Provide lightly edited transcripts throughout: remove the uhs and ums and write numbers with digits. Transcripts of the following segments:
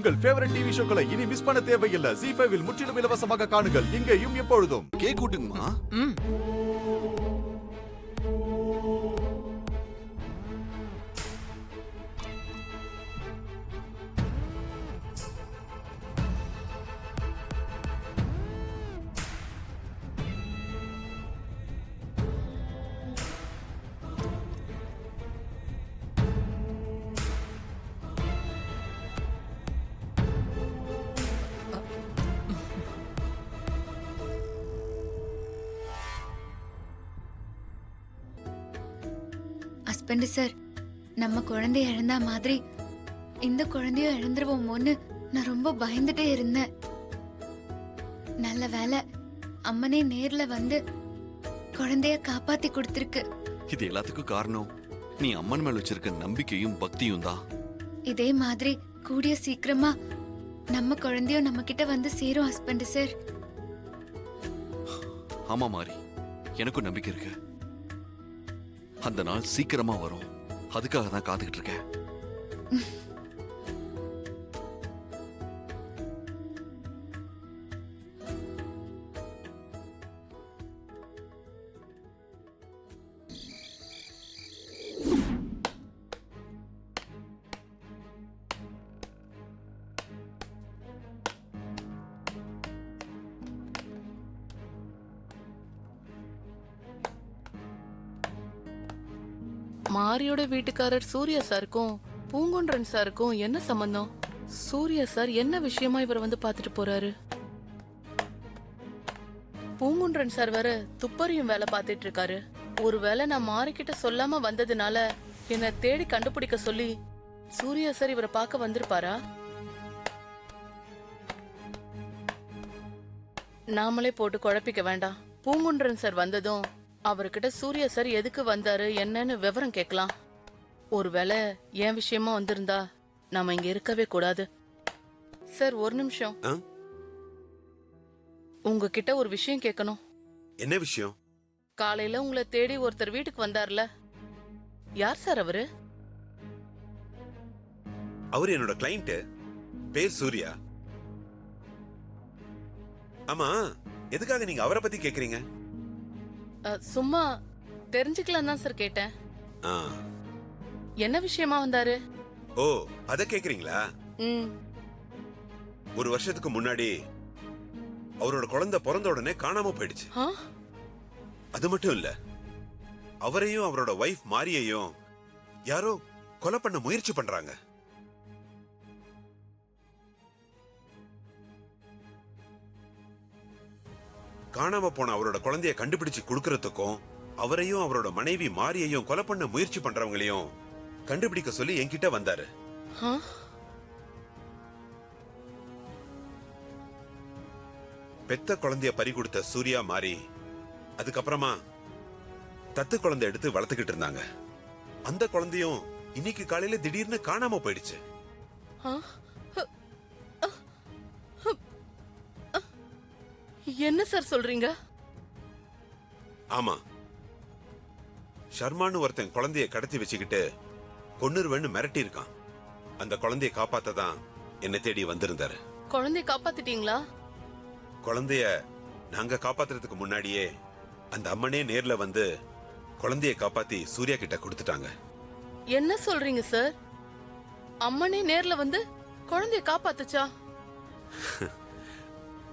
உங்கள் favourite TV ஷோக்களை இனி miss பண்ண தேவையில்லை. ZEE5 இல் முற்றிலும் இலவசமாக காணுங்கள், இங்கேயும் எப்பொழுதும். கேக் கூட்டுங்கம்மா. ஹஸ்பண்ட் சார், நம்ம குழந்தைய இழந்தா மாதிரி இந்த குழந்தையும் இழந்துருவோமோன்னு நான் ரொம்ப பயந்துட்டே இருந்தேன். நல்ல வேலை அம்மனே நேர்ல வந்து குழந்தைய காப்பாத்தி கொடுத்திருக்கு. இது எல்லாத்துக்கும் காரணம் நீ அம்மன் மேல வச்சிருக்க நம்பிக்கையும் பக்தியும் தான். இதே மாதிரி கூடிய சீக்கிரமா நம்ம குழந்தையும் நம்ம கிட்ட வந்து சேரும் ஹஸ்பண்ட் சார். ஆமா மாறி, எனக்கும் நம்பிக்கை இருக்கு. அந்த நாள் சீக்கிரமா வரும். அதுக்காக தான் காத்துக்கிட்டு இருக்கேன். மாரியோட வீட்டுக்காரர் சூர்யா சாருக்கும் பூங்குன்றன் சாருக்கும் என்ன சம்பந்தம்? சூர்யா சார் என்ன விஷயமா இவரை வந்து பாத்துட்டு போறாரு? பூங்குன்றன் சார் வேற துப்பறியும் வேலை பார்த்துட்டு இருக்காரு. ஒருவேளை நான் மாரிக்கிட்ட சொல்லாம வந்ததுனால என்ன தேடி கண்டுபிடிக்க சொல்லி சூர்யா சார் இவரை பார்க்க வந்திருப்பாரா? நாமளே போட்டு குழப்பிக்க வேண்டாம். பூங்குன்றன் சார் வந்ததும் அவர்கிட்ட சூர்யா சார் எதுக்கு வந்தாரு என்னன்னு விவரம் கேட்கலாம். ஒருவேளை என் விஷயமா வந்திருந்தா நாம இங்க இருக்கவே கூடாது. சார் ஒரு நிமிஷம், உங்ககிட்ட ஒரு விஷயம் கேட்கணும். என்ன விஷயம்? காலையில உங்களை தேடி ஒருத்தர் வீட்டுக்கு வந்தார்ல, யார் சார் அவரு? அவரு என்னோட கிளையண்ட், பேர் சூர்யா. ஆமா, எதுக்காக நீங்க அவரை பத்தி கேக்குறீங்க? சும்மா தெரிஞ்சுக்கலாம் தான் சார் கேட்டேன். என்ன விஷயமா வந்தாரு? ஓ, அத கேக்குறீங்களா? ஒரு வருஷத்துக்கு முன்னாடி அவரோட குழந்தை பிறந்த உடனே காணாம போயிடுச்சு. அது மட்டும் இல்ல, அவரையும் அவரோட வைஃப் மாரியையும் யாரோ கொலை பண்ண முயற்சி பண்றாங்க. காணாம போன அவரோட குழந்தைய கண்டுபிடிச்சு கொடுக்கறதுக்கும் அவரையும் அவரோட மனைவி மாரியையும் கொலை பண்ண முயற்சி பண்றவங்களையும் கண்டுபிடிக்க சொல்லி என்கிட்ட வந்தாரு. பெத்த குழந்தைய பறி கொடுத்த சூர்யா மாரி அதுக்கப்புறமா தத்து குழந்தை எடுத்து வளர்த்துக்கிட்டு இருந்தாங்க. அந்த குழந்தையும் இன்னைக்கு காலையில திடீர்னு காணாம போயிடுச்சு. என்ன சார் சொல்றீங்க? ஆமா, ஷர்மான்னு ஒருத்தன் குழந்தைய கடத்தி வச்சுக்கிட்டு கொன்னுருவேன்னு மிரட்டி இருக்கான். அந்த குழந்தைய காப்பாத்ததான் என்ன தேடி வந்திருந்தாரு. குழந்தைய காப்பாத்திட்டீங்களா? குழந்தைய நாங்க காப்பாத்துறதுக்கு முன்னாடியே அந்த அம்மனே நேர்ல வந்து குழந்தைய காப்பாத்தி சூர்யா கிட்ட கொடுத்துட்டாங்க. என்ன சொல்றீங்க சார்? அம்மனே நேர்ல வந்து குழந்தைய காப்பாத்துச்சா?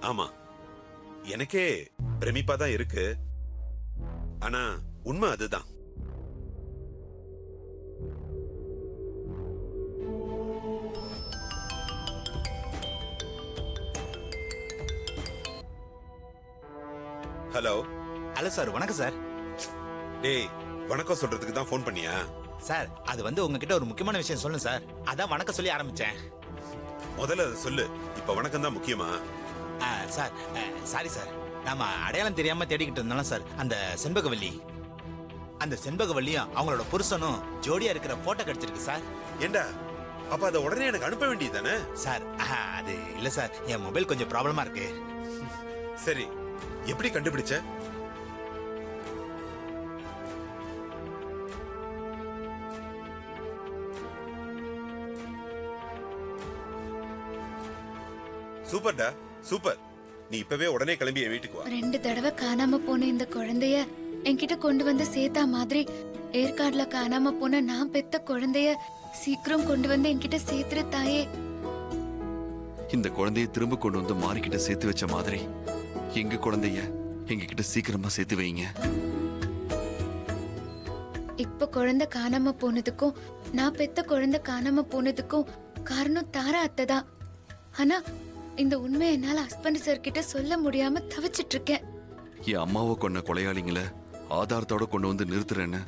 ஆமா, எனக்கே பிரமிப்பா தான் இருக்கு. ஆனா உண்மை அதுதான். ஹலோ. ஹலோ சார், வணக்கம் சார். டேய், வணக்கம் சொல்றதுக்கு தான் ஃபோன் பண்ணியா? சார், அது வந்து உங்ககிட்ட ஒரு முக்கியமான விஷயம் சொல்லணும் சார். அதான் வணக்கம் சொல்லி ஆரம்பிச்சேன். முதல்ல அதை சொல்லு. இப்ப வணக்கம் தான் முக்கியமா? சார், சாரி சார், நாம அடையாளம் தெரியாம தேடிக்கிட்டு இருந்தாலும் சார், அந்த செண்பகவல்லியும் அவங்களோட புருஷனும் ஜோடியா இருக்கிற போட்டோ கிடைச்சிருக்கு சார். ஏண்டா, அப்ப அதை உடனே எனக்கு அனுப்ப வேண்டியதானே? சார், அது இல்ல சார், என் மொபைல் கொஞ்சம் ப்ராப்ளமா இருக்கு. சரி, எப்படி கண்டுபிடிச்ச? சூப்பர்டா, சூப்பர். நீ இப்பவே உடனே கிளம்பி என் வீட்டுக்கு வா. 2 தடவை காணாம போன இந்த குழந்தைய என்கிட்ட கொண்டு வந்து சேர்த்தா மாதிரி ஏற்காடுல காணாம போன நான் பெத்த குழந்தைய சீக்கிரம் கொண்டு வந்து என்கிட்ட சேர்த்துரு தாயே. இந்த குழந்தைய திரும்ப கொண்டு வந்து மாறிக்கிட்ட சேர்த்து வச்ச மாதிரி எங்க குழந்தைய எங்ககிட்ட சீக்கிரமா சேர்த்து வைங்க. இப்ப குழந்தை காணாம போனதுக்கும் நான் பெத்த குழந்தை காணாம போனதுக்கும் காரணம் தாரா அத்தை தான். ஆனா இந்த உண்மையை என்னால ஹஸ்பண்ட் சார் கிட்ட சொல்ல முடியாம தவிச்சிட்டு இருக்கேன். என் அம்மாவை கொன்ன கொலையாளிங்களை ஆதாரத்தோட கொண்டு வந்து நிறுத்துறேன்னு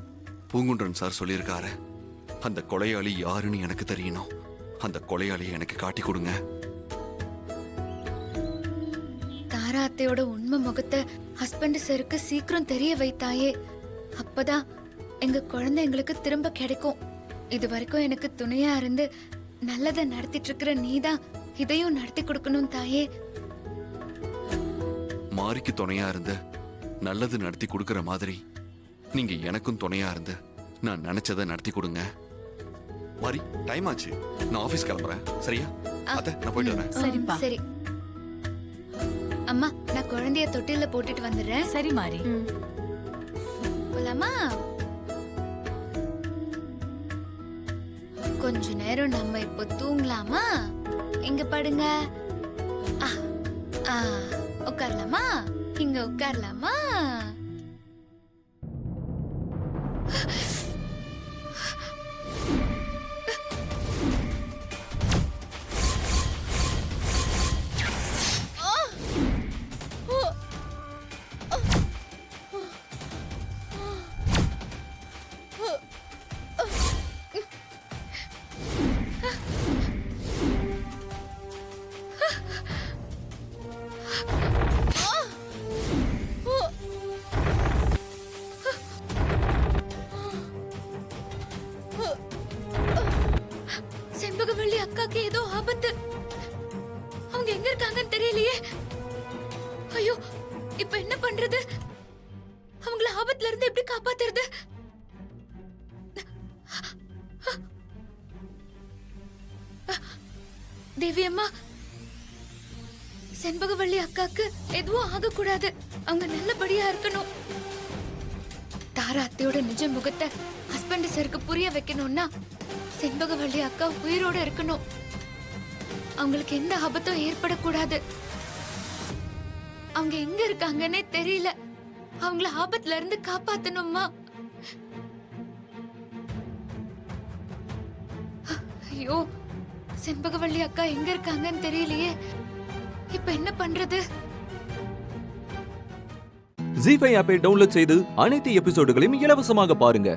பூங்குன்றன் சார் சொல்லியிருக்காரு. அந்த கொலையாளி யாருன்னு எனக்கு தெரியணும். அந்த கொலையாளியை எனக்கு காட்டி கொடுங்க. தாரா அத்தையோட உண்மை முகத்தை ஹஸ்பண்ட் சாருக்கு சீக்கிரம் தெரிய வைத்தாயே. அப்பதான் எங்க குழந்தை எங்களுக்கு திரும்ப கிடைக்கும். இது வரைக்கும் எனக்கு துணையா இருந்து நல்லதை நடத்திட்டு இருக்கிற நீதான் இதையும் நடத்தி கொடுக்கணும் தாயே. மாரிக்கு துணையா இருந்து நல்லது நடத்தி கொடுக்கற மாதிரி நீங்க எனக்கும் துணையா இருந்து நான் நினைச்சதை நடத்தி கொடுங்க. மாரி, டைம் ஆச்சு. நான் ஆபீஸ் கிளம்புறேன். சரியா? அத்தை, நான் போயிட்டு வரேன். சரிப்பா. சரி அம்மா, நான் குழந்தைய தொட்டில போட்டுட்டு வந்துடுறேன். சரி மாறி. போலாமா? கொஞ்ச நேரம் நம்ம இப்போ தூங்கலாமா? இங்க படுங்க. ஆ, ஆ, உட்காரலாமா? இங்க உட்காரலாமா? செண்பகவள்ளி அக்காக்கு ஏதோ ஆபத்து. அவங்க எங்க இருக்காங்கன்னு தெரியலையே. ஐயோ, இப்ப என்ன பண்றது? அவங்கள ஆபத்துல இருந்து எப்படி காப்பாத்துறது? தேவி அம்மா, செண்பகவள்ளி அக்காக்கு எதுவும் ஆகக்கூடாது. அவங்க நல்லபடியா இருக்கணும். தாரா அத்தையோட நிஜ முகத்தை ஹஸ்பண்ட் சருக்கு புரிய வைக்கணும்னா செண்பகவள்ளி அக்கா உயிரோட இருக்கணும். அவங்களுக்கு எந்த ஆபத்தும் ஏற்படக்கூடாது. அவங்க எங்க இருக்காங்கன்னே தெரியல. அவங்கள ஆபத்துல இருந்து காப்பாத்தணுமா? ஐயோ, செண்பகவள்ளி அக்கா எங்க இருக்காங்கன்னு தெரியலையே. இப்ப என்ன பண்றது? ஜீ5 ஆப்பை டவுன்லோட் செய்து அனைத்து எபிசோடுகளையும் இலவசமாக பாருங்க.